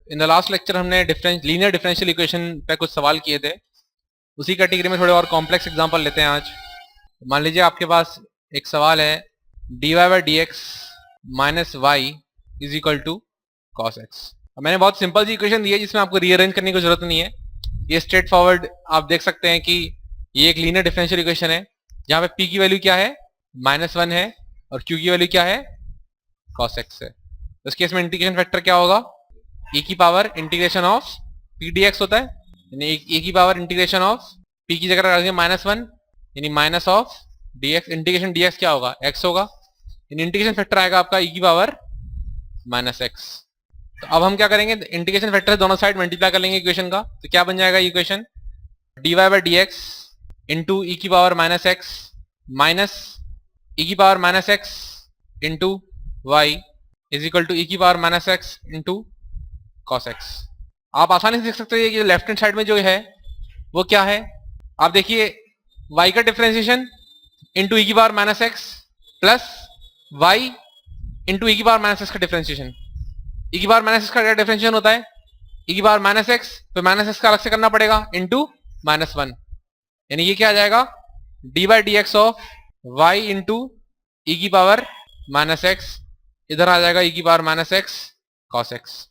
In the last lecture हमने linear differential equation पे कुछ सवाल किए थे, उसी कैटेगरी में थोड़े और कॉम्प्लेक्स एग्जांपल लेते हैं आज। मान लीजिए आपके पास एक सवाल है dy by d x minus y is equal to cos x. मैंने बहुत सिंपल सी इक्वेशन दी है जिसमें आपको रीअरेंज करने की जरूरत नहीं है, ये स्ट्रेट फॉरवर्ड आप देख सकते हैं कि ये एक लीनियर डिफरेंशियल इक्वेशन है जहाँ पे p की वैल्यू क्या है -1 है और q की वैल्यू क्या है cos x है। तो इस केस में इंटीग्रेशन फैक्टर क्या होगा, e की power integration of p dx होता है, यानी e की पावर इंटीग्रेशन ऑफ p की जगह रखेंगे -1 यानी minus of dx, integration dx क्या होगा x होगा, यानी इंटीग्रेशन फैक्टर आएगा आपका e की पावर -x। तो अब हम क्या करेंगे, इंटीग्रेशन फैक्टर दोनों साइड मल्टीप्लाई कर लेंगे इक्वेशन का, तो क्या बन जाएगा equation dy by d x into e की पावर -x माइनस ई की power -x into y is equal to e की power -x into cos x. आप आसानी से देख सकते हैं कि लेफ्ट हैंड साइड में जो है वो क्या है, आप देखिए y का डिफरेंशिएशन इंटू ई की power -x plus y into e की पावर -x का डिफरेंशिएशन। ई की पावर -x का क्या डिफरेंशिएशन होता है, ई की पावर -x फिर -x का अलग से करना पड़ेगा इंटू -1, यानी ये क्या आ जाएगा d by d x of y into e की पावर -x, इधर आ जाएगा ई की पावर -x cos x।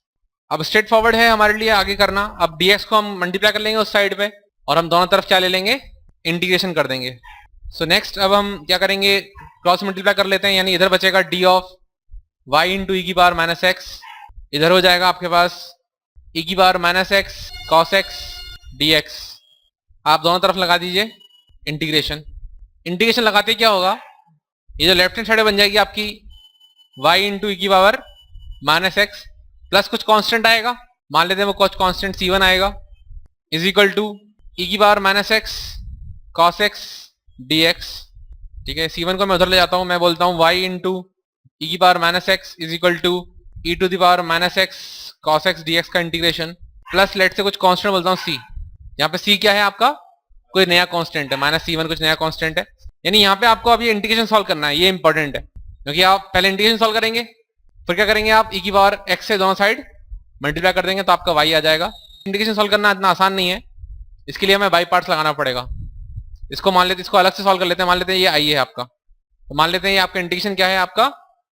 अब स्ट्रेट फॉरवर्ड है हमारे लिए आगे करना, अब dx को हम मल्टीप्लाई कर लेंगे उस साइड पे और हम दोनों तरफ क्या ले लेंगे इंटीग्रेशन कर देंगे। सो नेक्स्ट अब हम क्या करेंगे क्रॉस मल्टीप्लाई कर लेते हैं, यानी इधर बचेगा d of y into e की पावर -x, इधर हो जाएगा आपके पास ई की power -x cos x dx। आप दोनों तरफ लगा दीजिए इंटीग्रेशन। इंटीग्रेशन लगाते क्या होगा, ये जो लेफ्ट हैंड साइड बन जाएगी आपकी y इंटू ई की पावर -x प्लस कुछ कांस्टेंट आएगा, मान लेते हैं वो कुछ कांस्टेंट c1 आएगा इज इक्वल टू ई की power -x cos x dx। ठीक है, c1 को मैं उधर ले जाता हूं, मैं बोलता हूं y इंटू ई की power -x is equal to e to the power -x cos x dx का इंटीग्रेशन प्लस लेट से कुछ कांस्टेंट बोलता हूं c। यहाँ पे c क्या है आपका कोई नया कांस्टेंट है, -c1 कुछ नया कांस्टेंट है, यानी यहाँ पे आपको अभी इंटीग्रेशन सॉल्व करना है, ये इंपॉर्टेंट है क्योंकि आप पहले इंटीग्रेशन सॉल्व करेंगे फिर क्या करेंगे आप ई की पावर x से दोनों साइड मल्टीप्लाई कर देंगे तो आपका y आ जाएगा। इंटीग्रेशन सॉल्व करना इतना आसान नहीं है, इसके लिए हमें बाई पार्ट्स लगाना पड़ेगा। इसको मान लेते, इसको अलग से सॉल्व कर लेते हैं, मान लेते हैं ये i है आपका, तो मान लेते हैं ये आपका इंटीग्रेशन क्या है आपका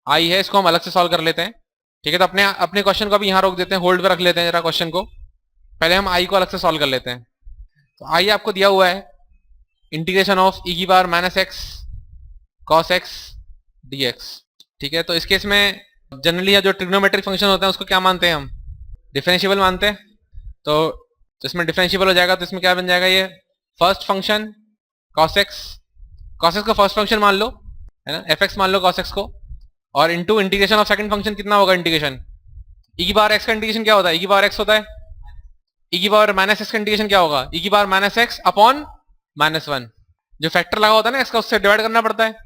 i है, इसको हम अलग से सॉल्व कर लेते हैं। ठीक है, तो अपने क्वेश्चन को भी यहाँ रोक देते हैं, होल्ड पे रख लेते हैं जरा क्वेश्चन को, पहले हम i को अलग से सॉल्व कर लेते हैं। तो i आपको दिया हुआ है इंटीग्रेशन ऑफ ई की power -x cos x dx। ठीक है, तो इस केस में जनरली जो ट्रिग्नोमेट्रिक फंक्शन होते हैं उसको क्या मानते हैं हम, डिफरेंशिएबल मानते हैं। तो इसमें डिफरेंशिएबल हो जाएगा, तो इसमें क्या बन जाएगा, ये फर्स्ट फंक्शन cos x को फर्स्ट फंक्शन मान लो, है ना, fx मान लो cos x को, और into integration of second function कितना होगा इंटीग्रेशन, e की पावर x का इंटीग्रेशन क्या होता है, e की पावर x होता है, e की पावर -x का इंटीग्रेशन क्या होगा, e की पावर -x अपॉन -1, जो फैक्टर लगा होता है ना x का उससे डिवाइड करना पड़ता है,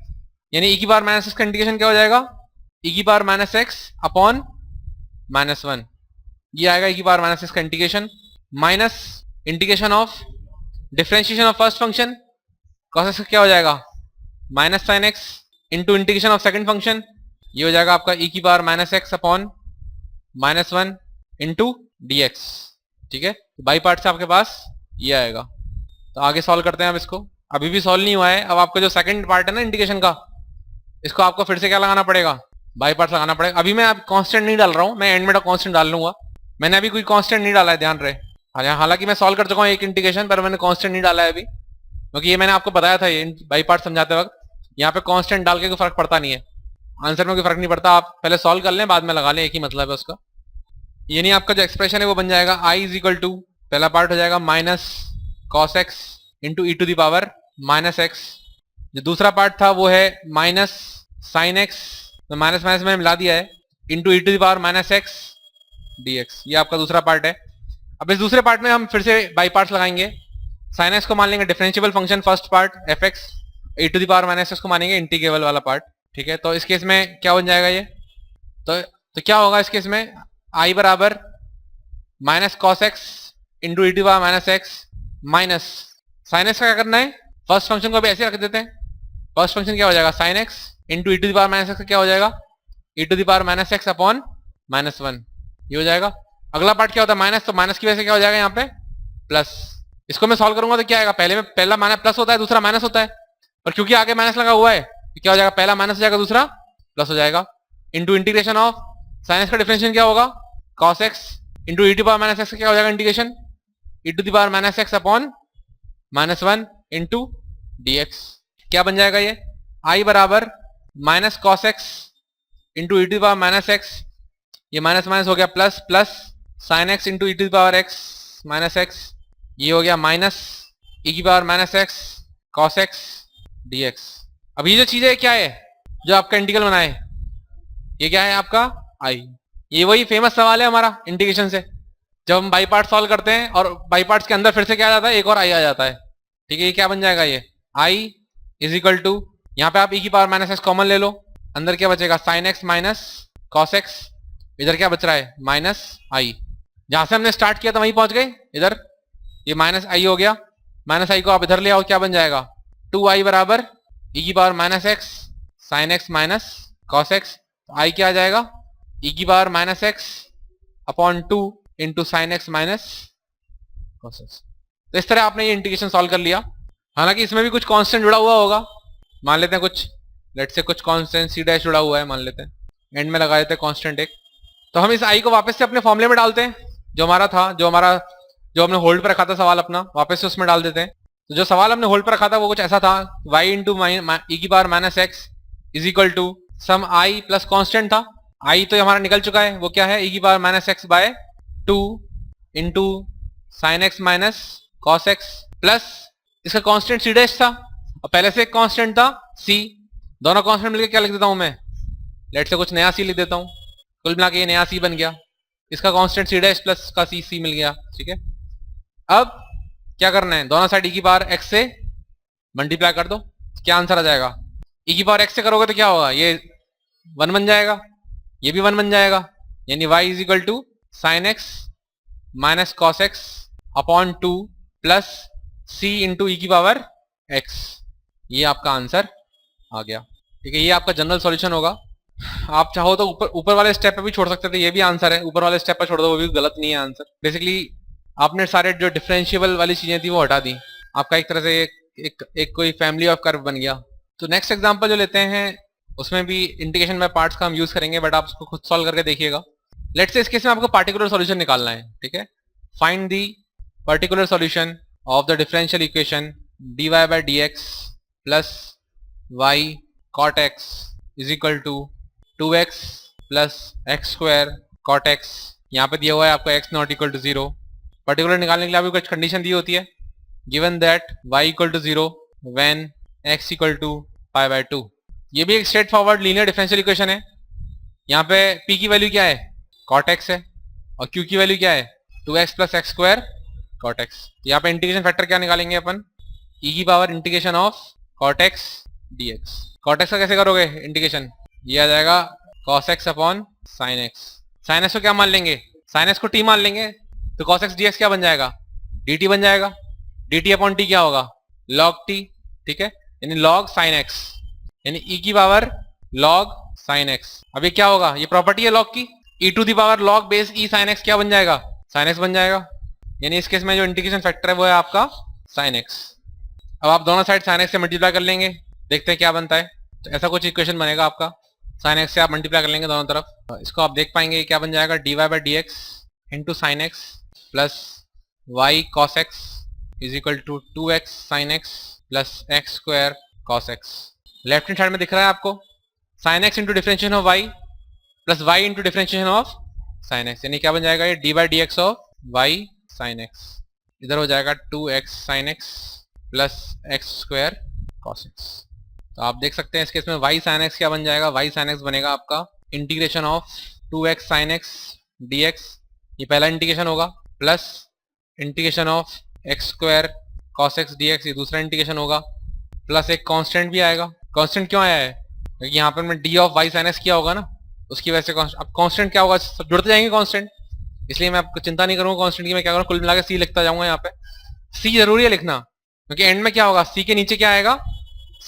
यानी e की पावर -x का इंटीग्रेशन क्या हो जाएगा, e की पावर -x अपॉन -1, ये आएगा e की पावर -x का integration minus integration of differentiation of first function cos x क्या हो जाएगा -sin x into integration of second function, ये हो जाएगा आपका e की power -x upon -1 into dx। ठीक है, बाई पार्ट से आपके पास ये आएगा। तो आगे सॉल्व करते हैं अब इसको, अभी भी सॉल्व नहीं हुआ है। अब आपका जो सेकंड पार्ट है ना इंटीग्रेशन का, इसको आपको फिर से क्या लगाना पड़ेगा, बाई पार्ट्स लगाना पड़ेगा। अभी मैं अब कांस्टेंट नहीं डाल रहा हूं, मैं एंड में कांस्टेंट डाल लूंगा, मैंने अभी कोई कांस्टेंट नहीं डाला है, ध्यान रहे। हालांकि मैं सॉल्व कर चुका हूं एक इंटीग्रेशन, पर मैंने कांस्टेंट नहीं डाला है अभी, क्योंकि ये मैंने आपको बताया था ये बाई पार्ट समझाते वक्त, यहाँ पे कांस्टेंट डाल के कोई फर्क पड़ता नहीं है, आंसर में कोई फर्क नहीं पड़ता, आप पहले सॉल्व कर लें बाद में लगा लें, एक ही मतलब है उसका। यानी आपका जो एक्सप्रेशन है वो बन जाएगा i इज इक्वल टू, पहला पार्ट हो जाएगा minus cos x into e to the power -x, जो दूसरा पार्ट था वो है माइनस sin x, तो माइनस माइनस मैंने मिला दिया है, into e to the power -x dx, ये आपका दूसरा पार्ट है। अब इस दूसरे पार्ट में हम फिर से बाई पार्ट्स लगाएंगे, sin x को मान लेंगे differentiable function first part fx, e to the power -x को मानेंगे इंटीग्रेबल वाला पार्ट। ठीक है, तो इस केस में क्या बन जाएगा ये, तो क्या होगा इस केस में, i बराबर minus cos x into e to the power -x minus sin x का क्या करना है, फर्स्ट फंक्शन को भी ऐसे रख देते हैं, फर्स्ट फंक्शन क्या हो जाएगा sin x into e to the power -x का क्या हो जाएगा, e to the power -x upon -1, ये हो जाएगा। अगला पार्ट क्या होता है माइनस, तो माइनस की वजह से क्या हो जाएगा यहाँ पे प्लस। इसको मैं सॉल्व करूंगा तो क्या आएगा, पहला माइनस प्लस होता है, दूसरा माइनस होता है, पर क्योंकि आगे माइनस लगा हुआ है तो क्या हो जाएगा, पहला माइनस हो जाएगा, दूसरा प्लस हो जाएगा। Into integration of sine x का डिफरेंशियल क्या होगा, cos x into e to power minus x का क्या हो जाएगा integration, e to the power minus x upon minus one into d x. क्या बन जाएगा ये, आई बराबर minus cos x into e to power minus x, ये माइनस माइनस हो गया plus, plus sine x into e to power x minus x, ये हो गया माइनस ई की power minus x cos x d x. अब ये जो चीज है क्या है, जो आपका इंटीग्रल बना है, ये क्या है आपका आई। ये वही फेमस सवाल है हमारा इंटीग्रेशन से, जब हम बाई पार्ट सॉल्व करते हैं और बाई पार्ट्स के अंदर फिर से क्या आ जाता है, एक और आई आ जाता है। ठीक है, ये क्या बन जाएगा, ये आई इज इक्वल टू, यहाँ पे आप ई की पावर माइनस एक्स कॉमन ले लो, अंदर क्या बचेगा sign x minus cos x, इधर क्या बच रहा है माइनस आई। जहां से हमने स्टार्ट किया था वहीं पहुंच गए, इधर ये माइनस आई हो गया, माइनस आई को आप इधर ले आओ, क्या बन जाएगा 2i बराबर ई की power minus x sine x minus cos x, i क्या आ जाएगा ई की power minus x upon 2 into sine x minus cos x. तो इस तरह आपने ये इंटीग्रेशन सॉल्व कर लिया। हालांकि इसमें भी कुछ कांस्टेंट जुड़ा हुआ होगा, मान लेते हैं कुछ, लेट से कुछ कांस्टेंट सी डैश जुड़ा हुआ है, मान लेते हैं, एंड में लगा देते हैं कांस्टेंट एक। तो हम इस आई को वापस से अपने फॉर्मूले में डालते हैं, जो हमारा था, जो हमने होल्ड पर रखा था सवाल अपना, वापस से उसमें डाल देते हैं। तो जो सवाल हमने होल्ड पर रखा था वो कुछ ऐसा था, y इंटू ई की power minus x is equal to some I plus constant था, आई तो हमारा निकल चुका है, वो क्या है ई की power minus x by 2 into sine x minus cos x, plus इसका कांस्टेंट सी डैश था और पहले से एक कांस्टेंट था सी, दोनों कांस्टेंट मिलकर क्या लिख देता हूं मैं, लेट से कुछ नया सी लिख देता हूं, कुल मिला के ये नया सी बन गया, इसका कांस्टेंट सी डैश प्लस का सी मिल गया। ठीक है, अब क्या करना है, दोनों साइड ई की पावर एक्स से मल्टीप्लाई कर दो, क्या आंसर आ जाएगा, ई की पावर एक्स से करोगे तो क्या होगा, ये 1 बन जाएगा, ये भी 1 बन जाएगा, यानी y is equal to sine x minus cos x upon 2 plus c into e की पावर एक्स। ये आपका आंसर आ गया। ठीक है, ये आपका जनरल सॉल्यूशन होगा। आप चाहो तो ऊपर वाले स्टेप पे भी छोड़ सकते थे, ये भी आंसर है, ऊपर वाले स्टेप पे छोड़ दो, वो भी गलत नहीं है आंसर। बेसिकली आपने सारे जो डिफरेंशिएबल वाली चीजें थी वो हटा दी, आपका एक तरह से एक कोई फैमिली ऑफ कर्व बन गया। तो नेक्स्ट एग्जांपल जो लेते हैं उसमें भी इंटीग्रेशन में पार्ट्स का हम यूज करेंगे, बट आप उसको खुद सॉल्व करके देखिएगा। लेट्स से इस केस में आपको पार्टिकुलर सॉल्यूशन निकालना है। ठीक है, find the particular solution of the differential equation dy by dx plus y cot x is equal to 2x plus x square cot x. यहाँ पे दिया हुआ है आपको x not equal to 0। Particular निकालने के लिए आपको कुछ कंडीशन दी होती है, given that y equal to 0 when x equal to pi by 2। ये भी एक straightforward linear differential equation है। यहाँ पे p की वैल्यू क्या है, cot x है, और q की वैल्यू क्या है 2x plus x square cot x। यहाँ पे इंटीग्रेशन फैक्टर क्या निकालेंगे अपन, e की power integration of cot x dx। cot x का कैसे करोगे इंटीग्रेशन, ये आ जाएगा cos x upon sin x। sin x को क्या मान लेंगे, sin x को t मान लेंगे, तो cos x dx क्या बन जाएगा dt बन जाएगा, dt अपॉन t क्या होगा log t। ठीक है, यानी log sin x, यानी e की पावर log sin x। अब ये क्या होगा, ये प्रॉपर्टी है log की, e to the power log base e sin x क्या बन जाएगा sin x बन जाएगा, यानी इस केस में जो इंटीग्रेशन फैक्टर है वो है आपका sin x। अब आप दोनों साइड sin x से मल्टीप्लाई कर लेंगे, देखते हैं क्या बनता है। तो ऐसा कुछ इक्वेशन बनेगा आपका, sin x से आप मल्टीप्लाई कर लेंगे दोनों तरफ, इसको आप देख पाएंगे क्या बन जाएगा dy by d x into sine x plus y cos x is equal to 2x sine x plus x square cos x. Left hand side में दिख रहा है आपको sine x into differentiation of y plus y into differentiation of sine x, यानी क्या बन जाएगा ये d by d x of y sine x. इधर हो जाएगा 2x sine x plus x square cos x. तो आप देख सकते हैं इस केस में y sin x क्या बन जाएगा, y sin x बनेगा आपका integration of 2x sin x dx, ये पहला इंटीग्रेशन होगा, plus integration of x square cos x dx, ये दूसरा इंटीग्रेशन होगा, प्लस एक कांस्टेंट भी आएगा। कांस्टेंट क्यों आया है, क्योंकि यहाँ पर मैं d of y sin x किया होगा ना, उसकी वजह से अब कांस्टेंट क्या होगा, सब जुड़ते जाएंगे कांस्टेंट, इसलिए मैं आपको चिंता नहीं करूंगा कांस्टेंट की, मैं क्या करूँगा कुल मिला के c लिखता जाऊंगा। यहाँ पे c जरूरी है लिखना, क्योंकि एंड में क्या होगा c के नीचे क्या आएगा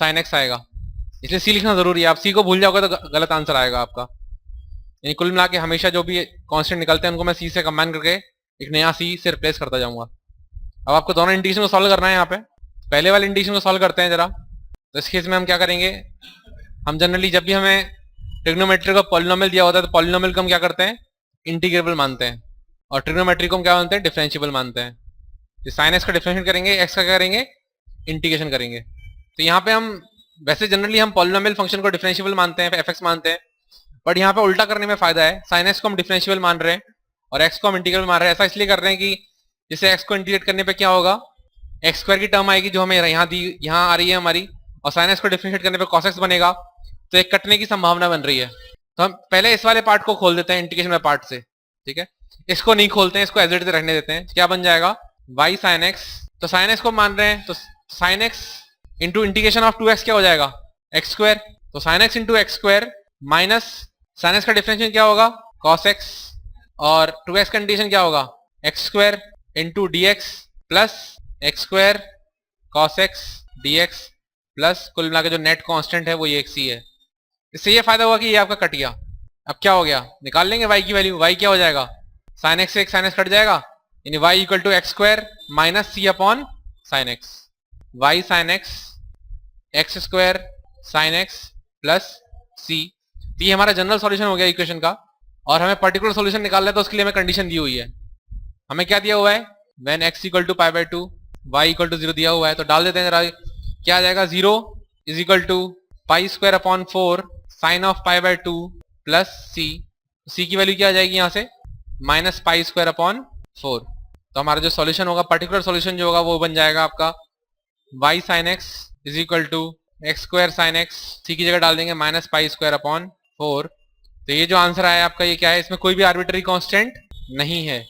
sin x आएगा, इसलिए c लिखना जरूरी है। आप c को भूल जाओगे तो गलत आंसर आएगा आपका। यानी कुल मिला के हमेशा जो भी कांस्टेंट निकलते हैं उनको मैं सी से कंबाइन करके एक नया सी से रिप्लेस करता जाऊंगा। अब आपको दोनों इंटीग्रेशन को सॉल्व करना है। यहाँ पे पहले वाले इंटीग्रेशन को सॉल्व करते हैं जरा। तो इस केस में हम क्या करेंगे, हम जनरली जब भी हमें ट्रिग्नोमेट्री का पॉलिनोमियल दिया होता है तो पॉलिनोमियल को हम क्या करते हैं, इंटीग्रेबल मानते हैं, और ट्रिग्नोमेट्री को हम क्या मानते हैं, डिफरेंशिएबल मानते हैं। तो साइन एक्स का डिफरेंशिएट करेंगे, एक्स का क्या करेंगे, इंटीग्रेशन करेंगे। तो यहाँ पे हम वैसे जनरली हम पॉलिनोमियल फंक्शन को डिफरेंशिएबल मानते हैं, एफ एक्स मानते हैं, बट यहाँ पे उल्टा करने में फायदा है। साइन एक्स को हम डिफरेंशिएबल मान रहे हैं और एक्स को हम इंटीग्रेबल मान रहे हैं। ऐसा इसलिए कर रहे हैं कि जैसे एक्स को इंटीग्रेट करने पे क्या होगा, एक्स स्क्वायर की टर्म आएगी जो हमें यहाँ आ रही है हमारी, और साइन एक्स को डिफरेंशिएट करने पे कॉस एक्स बनेगा, तो एक कटने की संभावना बन रही है। तो हम पहले इस वाले पार्ट को खोल देते हैं इंटीग्रेशन वाले पार्ट से, ठीक है। इसको नहीं खोलते हैं, इसको एज इट इज रहने देते हैं। क्या बन जाएगा, y sin x, तो sin x को मान रहे हैं तो sin x into integration of 2x क्या हो जाएगा, x स्क्वायर। तो sin x into x square minus sin x का डिफरेंशिएशन क्या होगा, cos x, और 2x का इंटीग्रेशन क्या होगा, x square into dx plus x square cos x dx plus कुल मिला के जो नेट कांस्टेंट है वो ये x ही है। इससे ये फायदा हुआ कि ये आपका कट गया। अब क्या हो गया, निकाल लेंगे y की वैल्यू, y क्या हो जाएगा, sin x से एक sin x कट जाएगा, यानी y equal to x square minus c upon sine x, y sine x x square sine x plus c. तो ये हमारा जनरल सॉल्यूशन हो गया इक्वेशन का, और हमें पर्टिकुलर सॉल्यूशन निकालना है तो उसके लिए हमें कंडीशन दी हुई है। हमें क्या दिया हुआ है, when x equal to pi by 2 y equal to 0 दिया हुआ है। तो डाल देते हैं जरा, क्या आ जाएगा, 0 is equal to pi square upon 4 sine of pi by 2 plus c की वैल्यू क्या आ जाएगी यहाँ से, माइनस पाई स्क्वायर अपॉन 4। तो हमारा जो सॉल्यूशन होगा, पर्टिकुलर सॉल्यूशन जो होगा वो बन जाएगा आपका y sine x is equal to x square sine x, c की जगह डाल देंगे माइनस पाई स्क्वायर अपॉन 4। तो ये जो आंसर आया आपका ये क्या है, इसमें कोई भी आर्बिट्री कांस्टेंट नहीं है,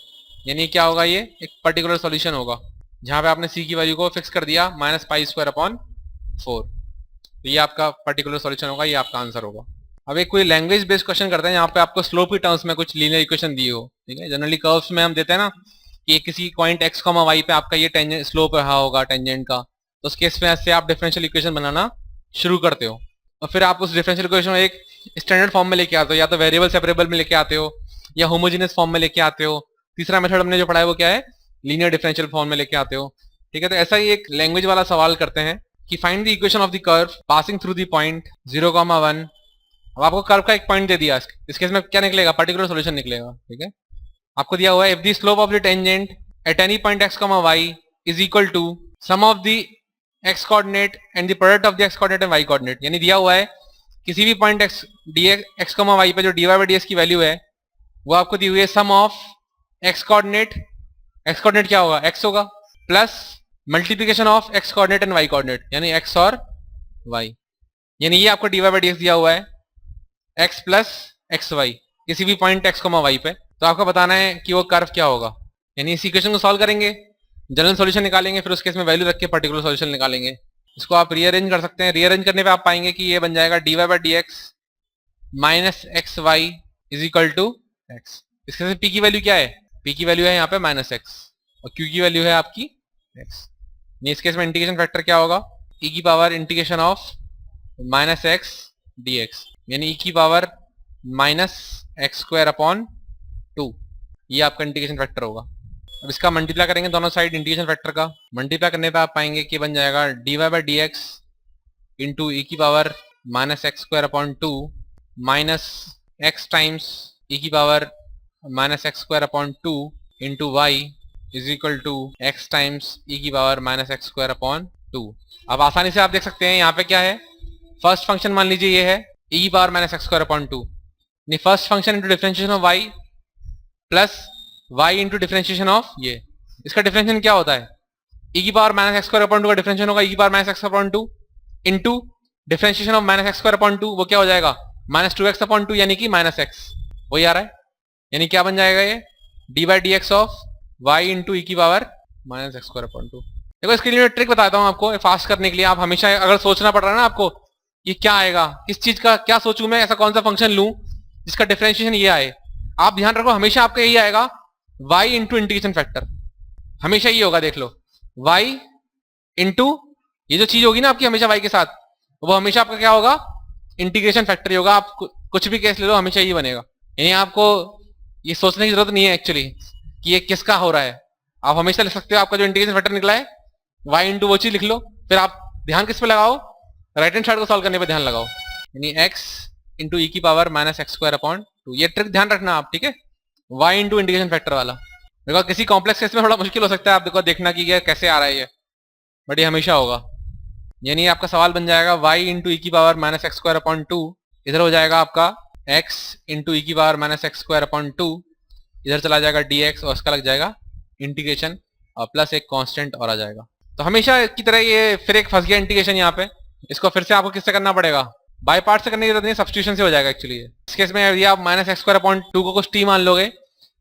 यानी क्या होगा, ये एक पर्टिकुलर सॉल्यूशन होगा जहां पे आपने सी की वैल्यू को फिक्स कर दिया माइनस पाई स्क्वायर अपॉन 4। तो ये आपका पर्टिकुलर सॉल्यूशन होगा, ये आपका आंसर होगा। अब एक कोई लैंग्वेज बेस्ड क्वेश्चन करते हैं यहाँ पे आपको स्लोप की टर्म्स में कुछ लीनियर इक्वेशन दी हो, ठीक है। जनरली कर्व्स में हम देते हैं ना कि किसी पॉइंट x, y पे आपका ये टेंजेंट स्लोप रहा होगा टेंजेंट का, तो उस केस में ऐसे आप डिफरेंशियल इक्वेशन बनाना शुरू करते हो, और फिर आप उस डिफरेंशियल इक्वेशन को एक स्टैंडर्ड फॉर्म में लेके आते हो, या तो वेरिएबल सेपरेबल में लेके आते हो, या होमोजेनियस फॉर्म में लेके आते हो। तीसरा मेथड हमने जो पढ़ा है वो क्या है, लीनियर डिफरेंशियल फॉर्म में लेके आते हो, ठीक है। तो ऐसा ही एक लैंग्वेज वाला सवाल करते हैं कि find the equation of the curve passing through the point 0,1। अब आपको कर्व का एक पॉइंट दे दिया, इस केस में क्या निकलेगा, पर्टिकुलर सॉल्यूशन निकलेगा, ठीक है। आपको दिया हुआ है if the slope of the tangent at any point x, y is equal to sum of the x coordinate and the product of the x coordinate and y coordinate. यानी दिया हुआ है किसी भी पॉइंट x, y पे जो dy by dx की value है वो आपको दी हुई है सम ऑफ x कोऑर्डिनेट क्या होगा, x होगा, plus multiplication of x coordinate and y coordinate, यानी x और y। यानी ये आपको dy by dx दिया हुआ है x प्लस एक्स वाई किसी भी पॉइंट x, y पे। तो आपको बताना है कि वो कर्व क्या होगा, यानी इस इक्वेशन को सॉल्व करेंगे, जनरल सॉल्यूशन निकालेंगे, फिर उस केस में वैल्यू रख के पर्टिकुलर सॉल्यूशन निकालेंगे। इसको आप रीअरेंज कर सकते हैं, रीअरेंज करने पे आप पाएंगे कि ये बन जाएगा dy by dx minus x y is equal to x. इसके से p की वैल्यू क्या है, p की वैल्यू है यहाँ पे माइनस एक्स, और q की वैल्यू है आपकी x। इस केस में इंटीग्रेशन फैक्टर क्या होगा, e की power integration of minus x dx, यानी e की power minus x square upon 2, ये आपका इंटीग्रेशन फैक्टर होगा। अब इसका मल्टीप्लाई करेंगे दोनों साइड इंटीग्रेशन फैक्टर का, मल्टीप्लाई करने पे आप पाएंगे कि बन जाएगा dy by dx into e की power minus x square upon 2 minus x times e की power minus x square upon 2 into y is equal to x times e की power minus x square upon 2। अब आसानी से आप देख सकते हैं यहाँ पे क्या है, फर्स्ट फंक्शन मान लीजिए ये है e की power minus x square upon 2, first function into differentiation of y plus y into differentiation of ये, इसका डिफरेंशिएशन क्या होता है, e की power minus x square upon 2 का डिफरेंशिएशन होगा e की power minus x upon 2 into differentiation of minus x square upon 2, वो क्या हो जाएगा माइनस 2x अपॉन 2, यानी कि माइनस x, वही आ रहा है। यानी क्या बन जाएगा ये d by d x of y into e की power minus x square upon 2। देखो इसके लिए ट्रिक बताता हूँ आपको फास्ट करने के लिए। आप हमेशा अगर सोचना पड़ रहा है ना आपको ये क्या आएगा, किस चीज का क्या सोचूं मैं, ऐसा कौन सा फंक्शन लूं जिसका डिफरेंशिएशन ये आए, आप ध्यान रखो हमेशा आपका यही आएगा y इंटू इंटीग्रेशन फैक्टर, हमेशा ये होगा, देख लो y इंटू ये जो चीज होगी ना आपकी हमेशा y के साथ, वो हमेशा आपका क्या होगा इंटीग्रेशन फैक्टर ही होगा। आप कुछ भी केस ले लो हमेशा ये बनेगा। यानी आपको ये सोचने की जरूरत नहीं है एक्चुअली कि ये किसका हो रहा है। आप हमेशा लिख सकते हो आपका जो इंटीग्रेशन फैक्टर निकला है y इंटू वो चीज लिख लो, फिर आप ध्यान किस पे लगाओ, राइट हैंड साइड को सॉल्व करने पे ध्यान लगाओ, यानी x इंटू ई की power minus x square upon 2। ये ट्रिक ध्यान रखना आप, ठीक है, y इंटू इंटीग्रेशन फैक्टर वाला। देखो किसी कॉम्प्लेक्स केस में थोड़ा मुश्किल हो सकता है, आप देखो देखना कि ये कैसे आ रहा है ये, बट ये हमेशा होगा। यानी आपका सवाल बन जाएगा y इंटू ई की power minus x square upon 2, इधर हो जाएगा आपका x इंटू ई की power minus x square upon 2, इधर चला जाएगा dx और उसका लग जाएगा इंटीग्रेशन और प्लस एक कांस्टेंट और आ जाएगा। तो हमेशा की तरह ये फिर एक फंस गया इंटीग्रेशन यहाँ पे, इसको फिर से आपको किससे करना पड़ेगा, बाय पार्ट से करने की जरूरत नहीं, सब्स्टिट्यूशन से हो जाएगा एक्चुअली। इस केस में यदि आप माइनस एक्स स्क्वायर अपॉन 2 को कुछ t मान लोगे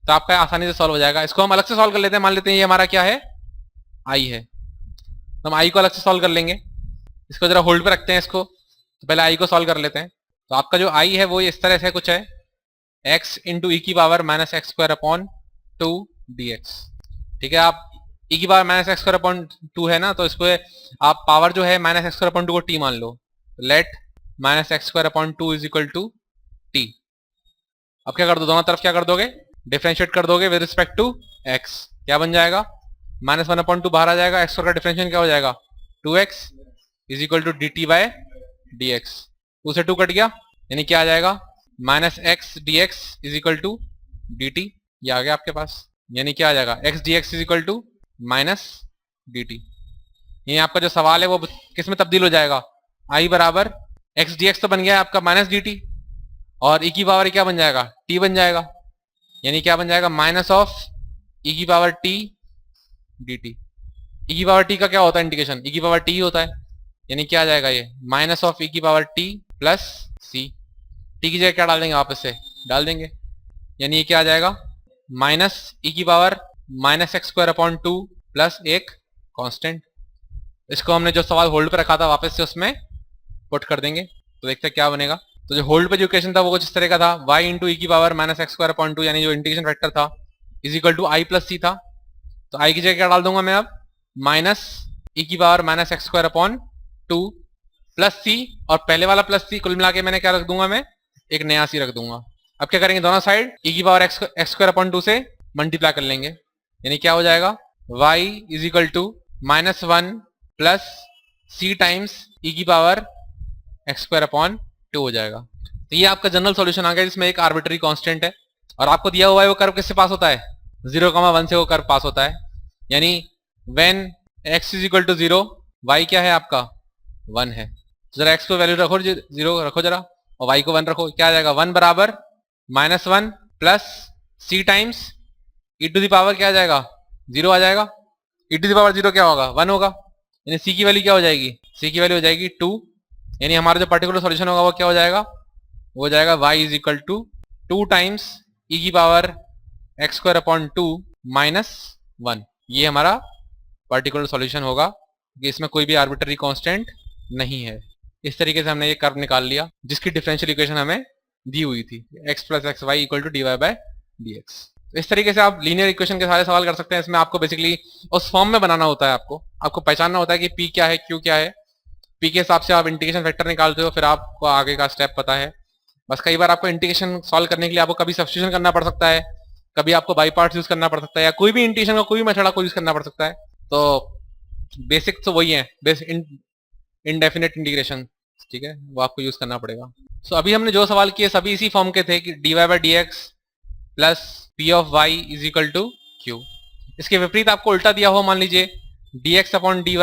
तो आपका आसानी से सॉल्व हो जाएगा। इसको हम अलग से सॉल्व कर लेते हैं, मान लेते हैं ये हमारा क्या है, i है, तो हम i को अलग से सॉल्व कर लेंगे। इसको जरा होल्ड पे रखते हैं इसको, तो पहले i को सॉल्व कर लेते हैं। तो आपका जो i है वो इस तरह से कुछ है, x इंटू ई की power minus x square upon 2 dx, ठीक है। आप e की power minus x square upon 2 है ना, तो इसको आप पावर जो है माइनस एक्स स्क्वायर अपॉन 2 को t मान लो, let minus x square upon 2 is equal to t। अब क्या कर दो, दोनों तरफ क्या कर दोगे, डिफरेंशिएट कर दोगे विद रिस्पेक्ट टू x, क्या बन जाएगा, माइनस 1 अपॉन 2 बाहर आ जाएगा, एक्स का डिफरेंशिएशन क्या हो जाएगा 2x is equal to d t by d x. 2 से 2 कट गया, यानी क्या आ जाएगा, minus x d x is equal to d t, ये आ गया आपके पास। यानी क्या आ जाएगा, x d x is equal to minus d t. ये आपका जो सवाल है वो किस में तब्दील हो जाएगा, आई बराबर एक्स डी एक्स तो बन गया है आपका माइनस डी टी, और ई की पावर क्या बन जाएगा, टी बन जाएगा। यानी क्या बन जाएगा, माइनस ऑफ ई की पावर टी डी टी। ई की पावर टी का क्या होता है इंटीग्रेशन, ई की पावर टी होता है, यानी क्या आ जाएगा ये, माइनस ऑफ ई की पावर टी प्लस सी। टी की जगह क्या डाल देंगे, वापस से डाल देंगे, यानी ये क्या आ जाएगा, माइनस ई की power minus x square upon 2 plus एक कांस्टेंट। इसको हमने जो सवाल होल्ड पे रखा था वापस से उसमें पुट कर देंगे, तो देखते हैं क्या बनेगा। तो जो होल्ड पे जो इक्वेशन था वो कुछ इस तरह का था, y इंटू ई की power minus x square upon 2, यानी जो इंटीग्रेशन फैक्टर था is equal to i plus c था। तो आई की जगह क्या डाल दूंगा मैं अब, माइनस ई की power minus x square upon 2 plus c, और पहले वाला प्लस सी कुल मिला के मैंने क्या रख दूंगा, मैं एक नया सी रख दूंगा। अब क्या करेंगे, दोनों साइड ई की पावर एक्स स्क्वायर अपॉन 2 से मल्टीप्लाई कर लेंगे, यानी क्या हो जाएगा, y is equal to minus 1 plus C times e की पावर एक्स स्क्वायर अपॉन 2 हो जाएगा। तो ये आपका जनरल सॉल्यूशन आ गया, जिसमें एक आर्बिट्री कांस्टेंट है और आपको दिया हुआ है वो कर्व किससे पास होता है, 0,1 से वो कर्व पास होता है। यानी when x is equal to 0, y क्या है आपका 1 है। जरा x को वैल्यू रखो, 0 रखो जरा, और y को 1 रखो, क्या आ जाएगा, 1 बराबर minus 1 plus C times e to the power क्या आ जाएगा, 0 आ जाएगा। ई टू दी पावर 0 क्या होगा, 1 होगा, यानी सी की वैल्यू क्या हो जाएगी, सी की वैल्यू हो जाएगी 2। यानी हमारा जो पर्टिकुलर सॉल्यूशन होगा वो क्या हो जाएगा, वो हो जाएगा y is equal to 2 times e की power x square upon 2 minus 1। ये हमारा पर्टिकुलर सॉल्यूशन होगा कि इसमें कोई भी आर्बिट्ररी कांस्टेंट नहीं है। इस तरीके से हमने ये कर्व निकाल लिया जिसकी डिफरेंशियल इक्वेशन हमें दी हुई थी, x plus x y equal to d y by d x. इस तरीके से आप लीनियर इक्वेशन के सारे सवाल कर सकते हैं। इसमें आपको बेसिकली उस फॉर्म में बनाना होता है, आपको पहचानना होता है कि p क्या है, q क्या है। p के हिसाब से आप इंटीग्रेशन फैक्टर निकालते हो, फिर आपको आगे का स्टेप पता है। बस कई बार आपको इंटीग्रेशन सॉल्व करने के लिए आपको कभी सब्स्टिट्यूशन करना पड़ सकता है, कभी आपको बाई पार्ट्स यूज करना पड़ सकता है, या कोई भी इंटीग्रेशन का कोई भी मेथड आपको यूज करना पड़ सकता है। तो बेसिक तो वही है, इनडेफिनेट इंटीग्रेशन, ठीक है, वो आपको यूज करना पड़ेगा। सो अभी हमने जो सवाल किए सभी इसी फॉर्म के थे कि dy by d x plus p of y is equal to q. इसके विपरीत आपको उल्टा दिया हो, मान लीजिए dx अपॉन dy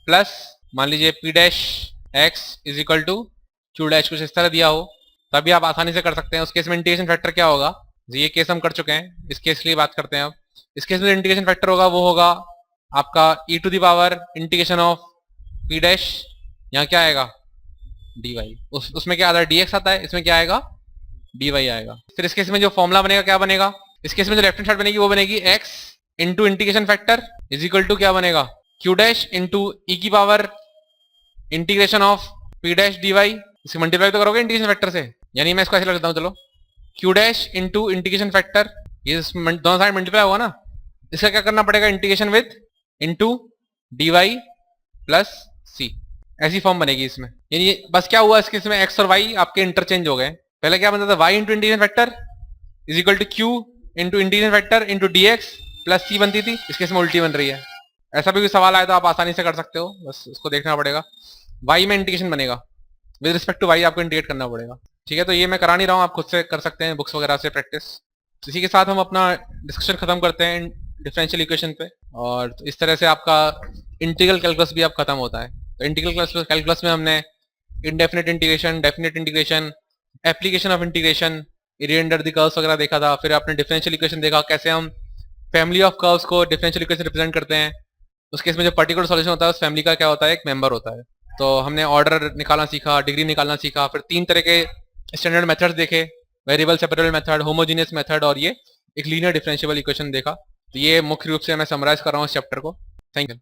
प्लस मान लीजिए p dash x is equal to q dash, कुछ इस तरह दिया हो, तभी आप आसानी से कर सकते हैं। उस केस में इंटीग्रेशन फैक्टर क्या होगा, ये केस हम कर चुके हैं, इस केस के लिए बात करते हैं अब। इस केस में इंटीग्रेशन फैक्टर होगा वो होगा आपका e to the power integration of p dash, यहाँ क्या आएगा dy, उसमें क्या आता है dx आता है, इसमें क्या आएगा dy आएगा। फिर इस केस में जो फॉर्मूला बनेगा क्या बनेगा, इस केस में जो लेफ्ट हैंड साइड बनेगी वो बनेगी x into integration factor is equal to क्या बनेगा q डैश इंटू ई की power integration of p dash dy। इसे मल्टीप्लाई तो करोगे इंटीग्रेशन फैक्टर से, यानी मैं इसको ऐसे लिखता हूँ, चलो q dash into integration factor, ये दोनों साइड मल्टीप्लाई होगा ना, इसका क्या करना पड़ेगा integration with into dy plus c, ऐसी फॉर्म बनेगी इसमें। यानी बस क्या हुआ, इसके इसमें x और y आपके इंटरचेंज हो गए। पहले क्या बनता था y into integration factor, is equal to q into integer vector into d x plus c बनती थी, इस केस में उल्टी बन रही है। ऐसा भी कोई सवाल आया तो आप आसानी से कर सकते हो, बस उसको देखना पड़ेगा। वाई में इंटीग्रेशन बनेगा, विद रिस्पेक्ट टू वाई आपको इंटीग्रेट करना पड़ेगा। ठीक है, तो ये मैं करा नहीं रहा हूँ, आप खुद से कर सकते हैं बुक्स वगैरह से प्रैक्टिस। इसी के साथ हम अपना डिस्कशन खत्म करते हैं डिफरेंशियल इक्वेशन पे, और इस तरह से आपका इंटीग्रल कैलकुलस भी अब खत्म होता है। तो इंटीग्रल कैलकुलस में हमने indefinite integration, definite integration, application of integration, area under the curves वगैरह देखा था। फिर आपने डिफरेंशियल इक्वेशन देखा, कैसे हम फैमिली ऑफ कर्व्स को डिफरेंशियल इक्वेशन रिप्रेजेंट करते हैं। उस केस में जो पर्टिकुलर सॉल्यूशन होता है उस फैमिली का क्या होता है, एक मेंबर होता है। तो हमने ऑर्डर निकालना सीखा, डिग्री निकालना सीखा, फिर 3 तरह के स्टैंडर्ड मेथड्स देखे, variable separable method, homogeneous method, और ये एक लीनियर डिफरेंशिएबल इक्वेशन देखा। तो ये मुख्य रूप से मैं समराइज कर रहा हूँ इस चैप्टर को। Thank you.